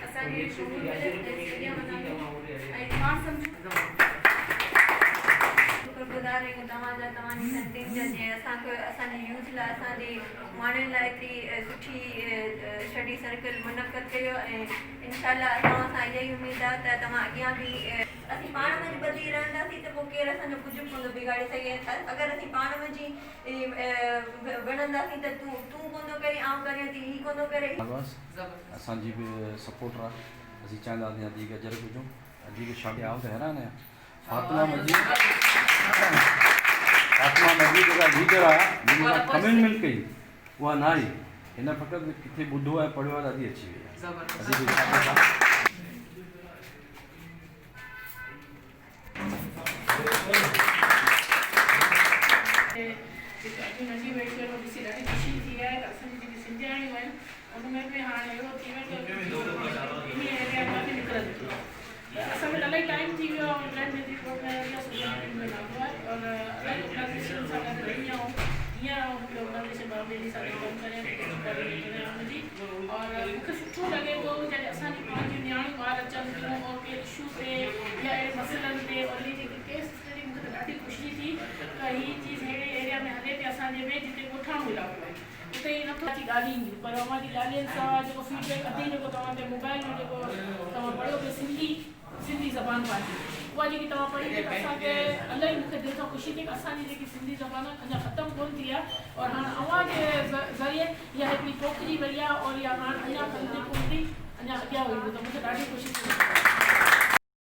असांजे शुक्रगुज़ार आहियूं तव्हांजा, तव्हांजी संतियुनि जा, जीअं असांखे असांजे यूथ लाइ, असांजे माण्हुनि लाइ एतिरी सुठी स्टडी सर्कल मुनक़द कयो ऐं इनशाला तव्हां सां इहा ई उमेदु आहे त तव्हां अॻियां बि असीं पाण में ॿधी रहंदासीं त पोइ केरु असांजो कुझु कोन बिगाड़े सघे। अगरि असीं पाण में जी विढ़ंदासीं त तूं कोन थो करे, आउं करे थी, ही कोन थो करे। असांजी बि सपोर्टर आहे, असीं चाहींदासीं अॼु गजर हुजूं। अॼु बि शादी आऊं त हैरान आहियां। फातिमा मस्जिद जेका लीडर आहे, जंहिं सां कमिटमेंट कई, उहा न आई। हिन फ़क़ति किथे ॿुधो आहे, पढ़ियो आहे त अॼु अची वई आहे। नंढी बेटियों को ॾिसी ॾाढी ख़ुशी थी आहे त असांजी जेकी सिंधियाणियूं आहिनि उनमें बि हाणे अहिड़ो थी वियो त इन एरिया मां बि निकिरनि थियूं। असांखे इलाही टाइम थी वियो आहे ऑनलाइन में सोसाइटी में लॻो आहे और इलाही ऑर्गनाइज़ेशन सां गॾु रही आहियूं। हीअं हिकिड़ी ऑर्गनाइज़ेशन बाबेली सां गॾु कमु करे हुनजी, और मूंखे सुठो लॻे थो जॾहिं असांजी पंहिंजी नियाणियूं ॿार अचनि थियूं और के इशू ते या अहिड़े मसइलनि ते और इहे जेकी केस स्टडी, मूंखे त ॾाढी ख़ुशी थी त हीअ चीज़ अहिड़े एरिया में हले थी असांजे में जिते ॻोठाणो इलाइक़ो आहे। उते ई नथो अची ॻाल्हि ईंदी, पर अवां जी ॻाल्हियुनि सां जेको फीडबैक अथई, जेको तव्हांजे मोबाइल में जेको तव्हां पढ़ियो पियो सिंधी ज़बान पंहिंजी, उहा जेकी तव्हां पढ़ी त असांखे इलाही मूंखे दिलि सां ख़ुशी थी कि असांजी जेकी सिंधी ज़बान अञा ख़तमु कोन थी आहे और हाणे अवां जे ज़रिए इहा हिकिड़ी पोखिजी वई आहे और इहा हाणे अञा पंहिंजी पूरी अञा अॻियां वई त मूंखे ॾाढी ख़ुशी थी।